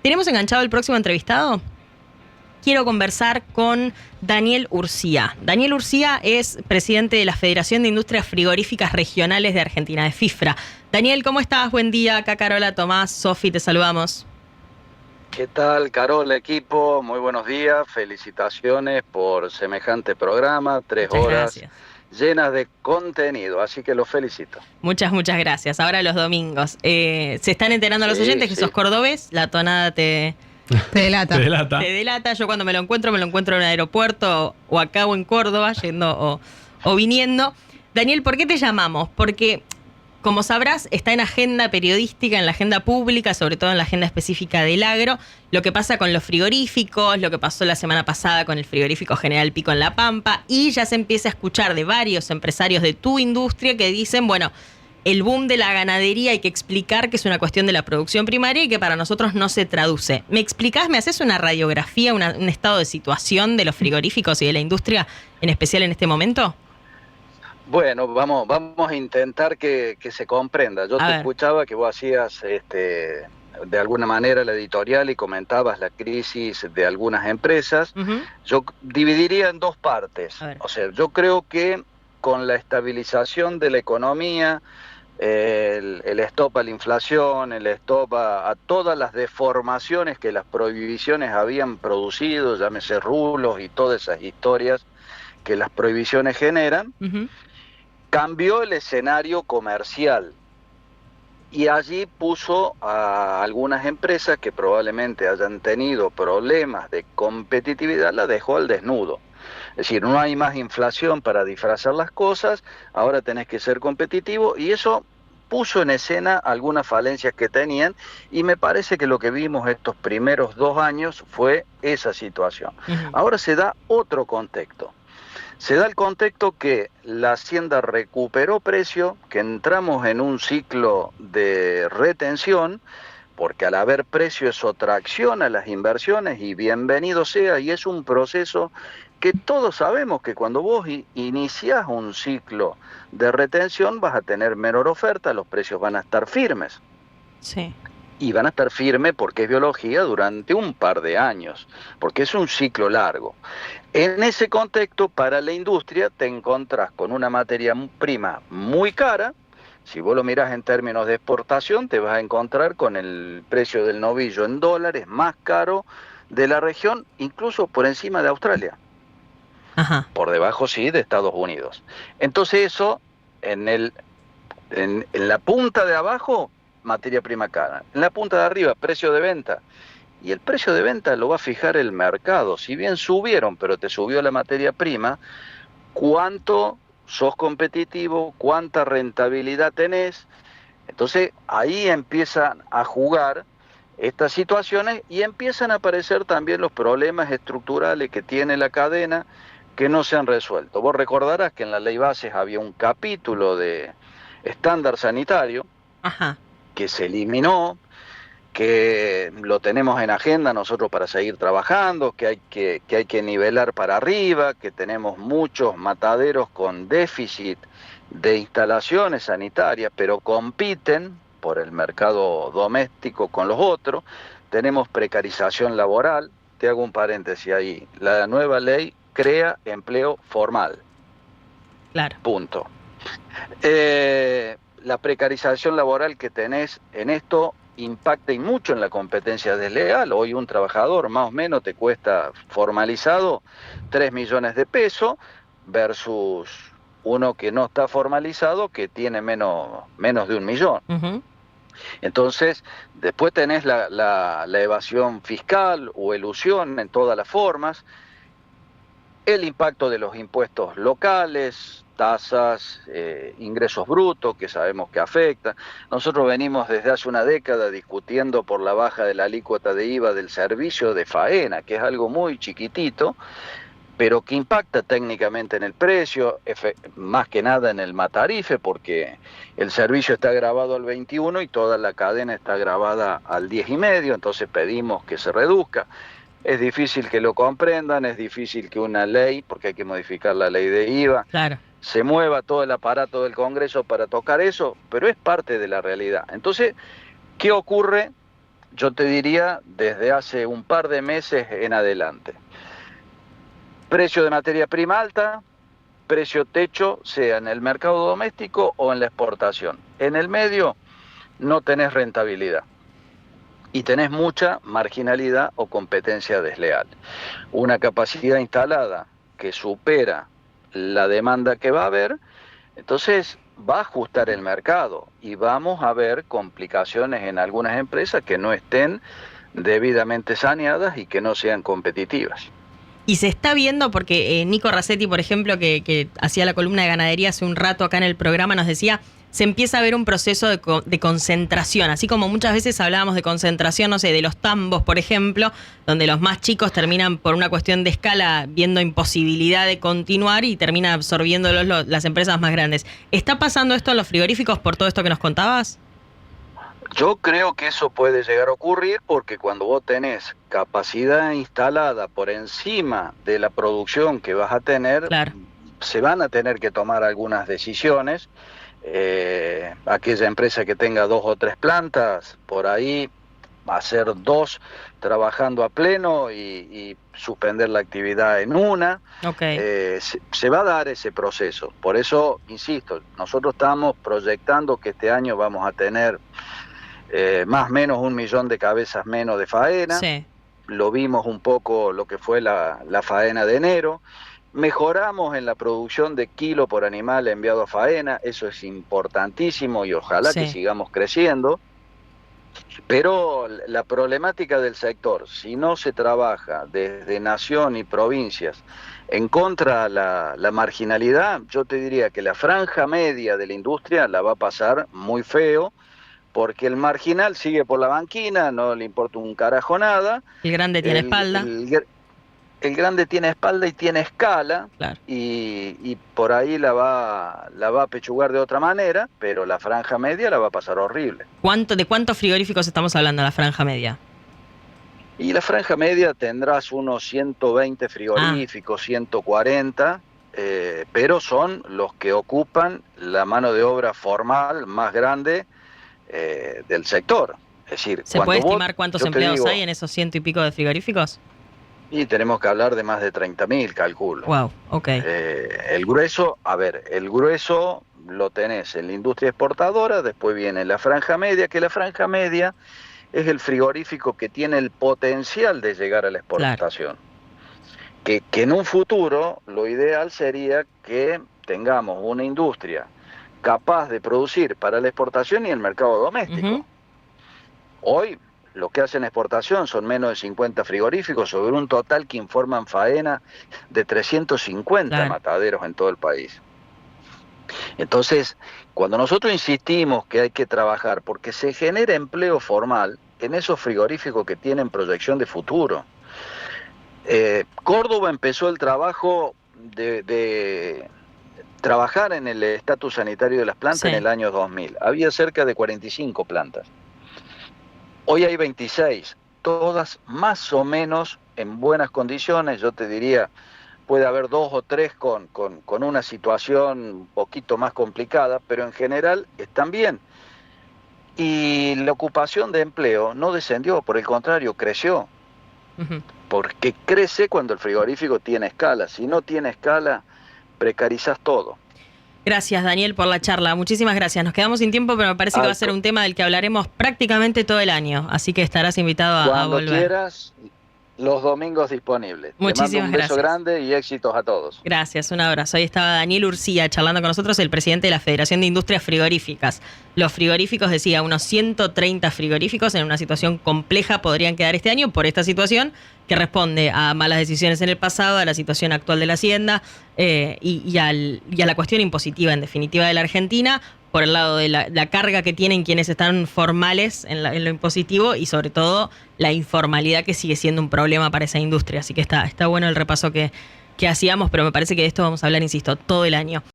¿Tenemos enganchado el próximo entrevistado? Quiero conversar con Daniel Urcía. Daniel Urcía es presidente de la Federación de Industrias Frigoríficas Regionales de Argentina, de FIFRA. Daniel, ¿cómo estás? Buen día. Acá Carola, Tomás, Sofi, te saludamos. ¿Qué tal, Carola, equipo? Muy buenos días. Felicitaciones por semejante programa. 3 Muchas horas gracias. llenas de contenido, así que los felicito. Muchas gracias. Ahora los domingos. Se están enterando los Sí, oyentes que sos sí. cordobés. La tonada te Te delata. delata. Yo cuando me lo encuentro en un aeropuerto o acá o en Córdoba, yendo o viniendo. Daniel, ¿por qué te llamamos? Porque, como sabrás, está en agenda periodística, en la agenda pública, sobre todo en la agenda específica del agro, lo que pasa con los frigoríficos, lo que pasó la semana pasada con el frigorífico General Pico en La Pampa, y ya se empieza a escuchar de varios empresarios de tu industria que dicen, bueno, el boom de la ganadería hay que explicar que es una cuestión de la producción primaria y que para nosotros no se traduce. ¿Me explicás, me haces una radiografía, un estado de situación de los frigoríficos y de la industria, en especial en este momento? Bueno, vamos a intentar que se comprenda. Yo A te ver. escuchaba que vos hacías de alguna manera la editorial y comentabas la crisis de algunas empresas. Uh-huh. Yo dividiría en dos partes. A ver. O sea, yo creo que con la estabilización de la economía, el stop a la inflación, el stop a todas las deformaciones que las prohibiciones habían producido, llámese rulos y todas esas historias que las prohibiciones generan, Uh-huh. cambió el escenario comercial y allí puso a algunas empresas que probablemente hayan tenido problemas de competitividad, la dejó al desnudo. Es decir, no hay más inflación para disfrazar las cosas, ahora tenés que ser competitivo y eso puso en escena algunas falencias que tenían y me parece que lo que vimos estos primeros 2 años fue esa situación. Uh-huh. Ahora se da otro contexto. Se da el contexto que la hacienda recuperó precio, que entramos en un ciclo de retención, porque al haber precio eso tracciona las inversiones y bienvenido sea, y es un proceso que todos sabemos que cuando vos iniciás un ciclo de retención vas a tener menor oferta, los precios van a estar firmes. Sí. Y van a estar firmes porque es biología durante un par de años, porque es un ciclo largo. En ese contexto, para la industria, te encontrás con una materia prima muy cara. Si vos lo mirás en términos de exportación, te vas a encontrar con el precio del novillo en dólares más caro de la región, incluso por encima de Australia. Ajá. Por debajo, sí, de Estados Unidos. Entonces eso, en la punta de abajo, materia prima cara. En la punta de arriba, precio de venta. Y el precio de venta lo va a fijar el mercado. Si bien subieron, pero te subió la materia prima, ¿cuánto sos competitivo? ¿Cuánta rentabilidad tenés? Entonces ahí empiezan a jugar estas situaciones y empiezan a aparecer también los problemas estructurales que tiene la cadena que no se han resuelto. Vos recordarás que en la ley bases había un capítulo de estándar sanitario. Ajá. Que se eliminó, que lo tenemos en agenda nosotros para seguir trabajando, que hay que nivelar para arriba, que tenemos muchos mataderos con déficit de instalaciones sanitarias, pero compiten por el mercado doméstico con los otros. Tenemos precarización laboral. Te hago un paréntesis ahí. La nueva ley crea empleo formal. Claro. Punto. La precarización laboral que tenés en esto impacta y mucho en la competencia desleal. Hoy un trabajador más o menos te cuesta formalizado 3 millones de pesos versus uno que no está formalizado que tiene menos de 1 millón. Uh-huh. Entonces, después tenés la evasión fiscal o elusión en todas las formas, el impacto de los impuestos locales, tasas, ingresos brutos, que sabemos que afecta. Nosotros venimos desde hace una década discutiendo por la baja de la alícuota de IVA del servicio de faena, que es algo muy chiquitito, pero que impacta técnicamente en el precio, más que nada en el matarife, porque el servicio está grabado al 21 y toda la cadena está grabada al 10,5, entonces pedimos que se reduzca. Es difícil que lo comprendan, es difícil que una ley, porque hay que modificar la ley de IVA, Claro. se mueva todo el aparato del Congreso para tocar eso, pero es parte de la realidad. Entonces, ¿qué ocurre? yo te diría desde hace un par de meses en adelante. Precio de materia prima alta, precio techo, sea en el mercado doméstico o en la exportación. En el medio no tenés rentabilidad y tenés mucha marginalidad o competencia desleal. Una capacidad instalada que supera la demanda que va a haber, entonces va a ajustar el mercado y vamos a ver complicaciones en algunas empresas que no estén debidamente saneadas y que no sean competitivas. Y se está viendo, porque Nico Racetti, por ejemplo, que hacía la columna de ganadería hace un rato acá en el programa, nos decía, se empieza a ver un proceso de concentración, así como muchas veces hablábamos de concentración, no sé, de los tambos, por ejemplo, donde los más chicos terminan por una cuestión de escala viendo imposibilidad de continuar y terminan absorbiéndolos las empresas más grandes. ¿Está pasando esto en los frigoríficos por todo esto que nos contabas? Yo creo que eso puede llegar a ocurrir porque cuando vos tenés capacidad instalada por encima de la producción que vas a tener, claro, se van a tener que tomar algunas decisiones. Aquella empresa que tenga 2 o 3 plantas, por ahí hacer 2 trabajando a pleno y suspender la actividad en una. Okay. Se va a dar ese proceso. Por eso, insisto, nosotros estamos proyectando que este año vamos a tener más o menos 1 millón de cabezas menos de faena. Sí. Lo vimos un poco lo que fue la faena de enero. Mejoramos en la producción de kilo por animal enviado a faena, eso es importantísimo y ojalá que sigamos creciendo. Pero la problemática del sector, si no se trabaja desde nación y provincias en contra de la marginalidad, yo te diría que la franja media de la industria la va a pasar muy feo, porque el marginal sigue por la banquina, no le importa un carajo nada. El grande tiene espalda. El grande tiene espalda y tiene escala, claro, y por ahí la va a pechugar de otra manera, pero la franja media la va a pasar horrible. ¿De cuántos frigoríficos estamos hablando, la franja media? Y la franja media tendrás unos 120 frigoríficos, 140, pero son los que ocupan la mano de obra formal más grande del sector. Es decir, ¿se puede estimar cuántos empleados hay en esos 100 y pico de frigoríficos? Y tenemos que hablar de más de 30.000, calculo. Wow, ok. El grueso lo tenés en la industria exportadora, después viene la franja media, que la franja media es el frigorífico que tiene el potencial de llegar a la exportación. Claro. Que en un futuro lo ideal sería que tengamos una industria capaz de producir para la exportación y el mercado doméstico. Uh-huh. Hoy lo que hacen exportación son menos de 50 frigoríficos sobre un total que informan faena de 350 claro, mataderos en todo el país. Entonces, cuando nosotros insistimos que hay que trabajar porque se genera empleo formal en esos frigoríficos que tienen proyección de futuro. Córdoba empezó el trabajo de trabajar en el estatus sanitario de las plantas en el año 2000. Había cerca de 45 plantas. Hoy hay 26, todas más o menos en buenas condiciones. Yo te diría, puede haber 2 o 3 con una situación un poquito más complicada, pero en general están bien. Y la ocupación de empleo no descendió, por el contrario, creció. Uh-huh. Porque crece cuando el frigorífico tiene escala. Si no tiene escala, precarizas todo. Gracias, Daniel, por la charla. Muchísimas gracias. Nos quedamos sin tiempo, pero me parece que va a ser un tema del que hablaremos prácticamente todo el año. Así que estarás invitado a volver. Cuando quieras, los domingos disponibles. Muchísimas Te mando un beso grande y éxitos a todos. Gracias, un abrazo. Ahí estaba Daniel Urcía charlando con nosotros, el presidente de la Federación de Industrias Frigoríficas. Los frigoríficos, decía, unos 130 frigoríficos en una situación compleja podrían quedar este año por esta situación que responde a malas decisiones en el pasado, a la situación actual de la Hacienda y a la cuestión impositiva, en definitiva, de la Argentina, por el lado de la carga que tienen quienes están formales en lo impositivo y sobre todo la informalidad que sigue siendo un problema para esa industria. Así que está bueno el repaso que hacíamos, pero me parece que de esto vamos a hablar, insisto, todo el año.